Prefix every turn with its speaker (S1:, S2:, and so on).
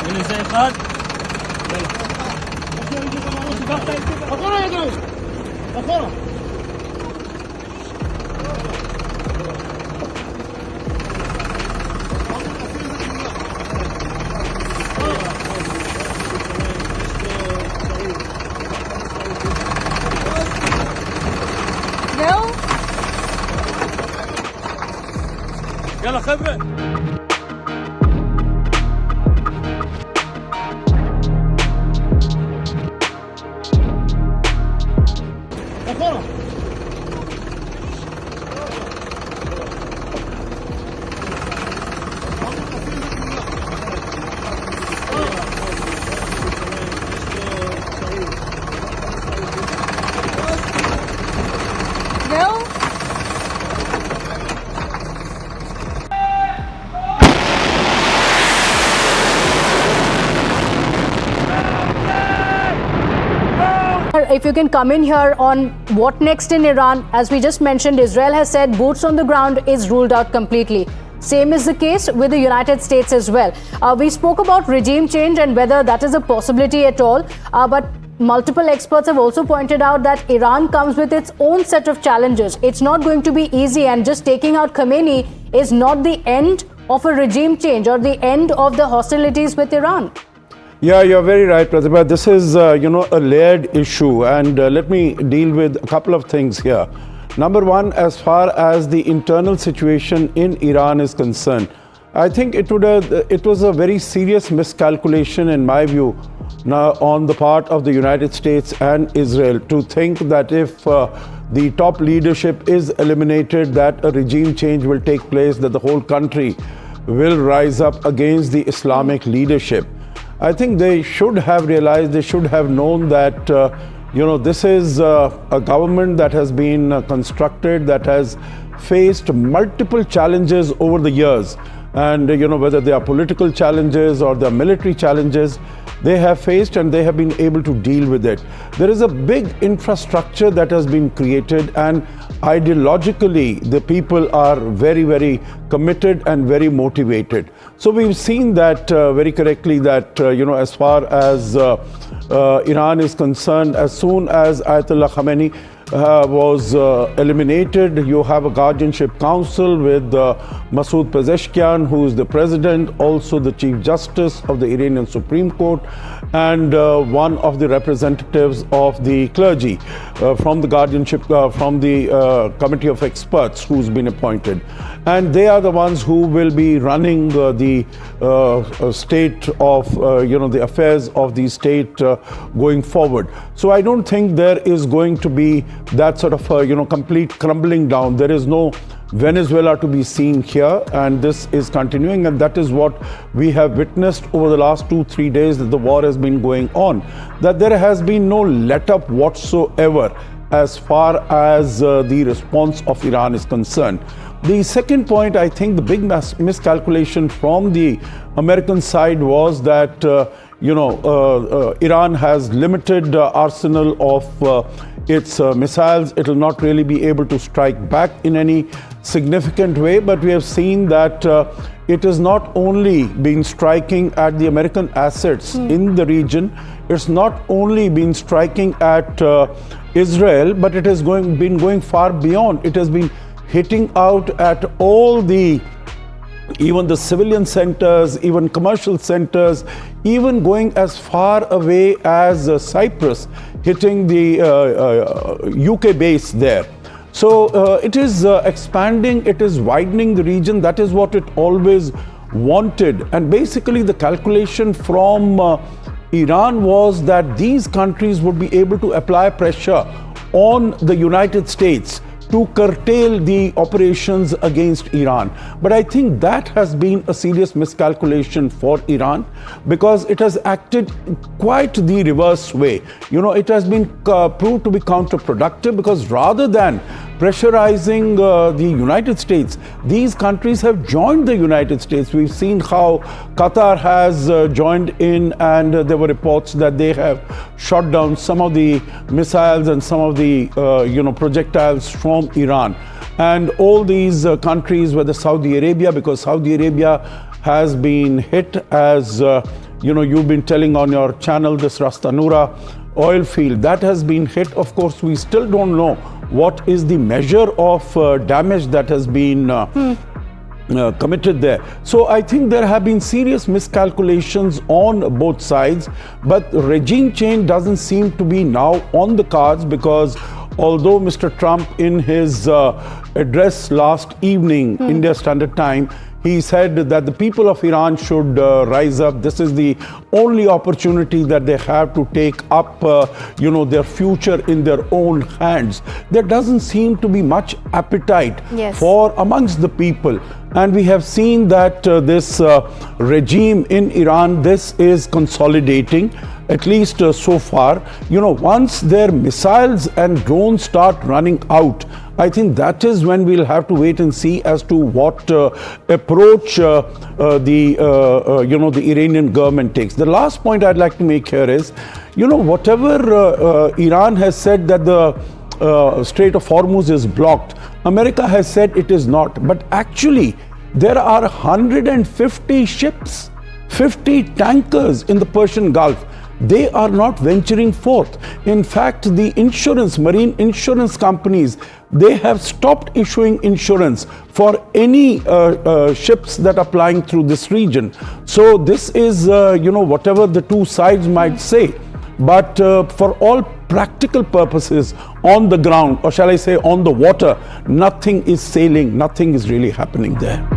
S1: اللي زي خالد يلا خبر
S2: If you can come in here on what next in Iran. As we just mentioned, Israel has said boots on the ground is ruled out completely. Same is the case with the United States as well. We spoke about regime change and whether that is a possibility at all. But multiple experts have also pointed out that Iran comes with its own set of challenges. It's not going to be easy, and just taking out Khamenei is not the end of a regime change or the end of the hostilities with Iran.
S3: Yeah, you're very right, Pratibha. This is, a layered issue, and let me deal with a couple of things here. Number one, as far as the internal situation in Iran is concerned, I think it was a very serious miscalculation, in my view, now on the part of the United States and Israel to think that if the top leadership is eliminated, that a regime change will take place, that the whole country will rise up against the Islamic leadership. I think they should have realized, they should have known that, this is a government that has been constructed, that has faced multiple challenges over the years. And, whether they are political challenges or they are military challenges, they have faced and they have been able to deal with it. There is a big infrastructure that has been created, and ideologically, the people are very, very committed and very motivated. So we've seen that very correctly that, as far as Iran is concerned, as soon as Ayatollah Khamenei was eliminated, you have a guardianship council with Masoud Pezeshkian, who is the president, also the Chief Justice of the Iranian Supreme Court, and one of the representatives of the clergy from the guardianship, from the committee of experts who's been appointed. And they are the ones who will be running the state of, the affairs of the state going forward. So I don't think there is going to be that sort of, complete crumbling down. There is no Venezuela to be seen here, and this is continuing, and that is what we have witnessed over the last 2-3 days that the war has been going on, that there has been no let-up whatsoever as far as the response of Iran is concerned. The second point, I think the big miscalculation from the American side was that, Iran has limited arsenal of its missiles. It will not really be able to strike back in any significant way, but we have seen that it has not only been striking at the American assets in the region, it's not only been striking at Israel, but it has been going far beyond. It has been hitting out at all even the civilian centers, even commercial centers, even going as far away as Cyprus, hitting the UK base there. So it is expanding, it is widening the region. That is what it always wanted. And basically the calculation from Iran was that these countries would be able to apply pressure on the United States to curtail the operations against Iran. But I think that has been a serious miscalculation for Iran, because it has acted quite the reverse way. It has been proved to be counterproductive, because rather than pressurizing the United States, these countries have joined the United States. We've seen how Qatar has joined in, and there were reports that they have shot down some of the missiles and some of the projectiles from Iran. And all these countries, whether Saudi Arabia, because Saudi Arabia has been hit, as you've been telling on your channel, this Rastanura oil field, that has been hit. Of course, we still don't know what is the measure of damage that has been committed there. So I think there have been serious miscalculations on both sides, but regime change doesn't seem to be now on the cards, because although Mr. Trump in his address last evening, India Standard Time, he said that the people of Iran should rise up. This is the only opportunity that they have to take up, their future in their own hands. There doesn't seem to be much appetite for amongst the people. And we have seen that this regime in Iran, this is consolidating, at least so far. Once their missiles and drones start running out, I think that is when we'll have to wait and see as to what approach the Iranian government takes. The last point I'd like to make here is, whatever Iran has said that the Strait of Hormuz is blocked, America has said it is not. But actually, there are 150 ships, 50 tankers in the Persian Gulf. They are not venturing forth. In fact, the marine insurance companies, they have stopped issuing insurance for any ships that are plying through this region. So this is, whatever the two sides might say. But for all practical purposes, on the ground, or shall I say on the water, nothing is sailing, nothing is really happening there.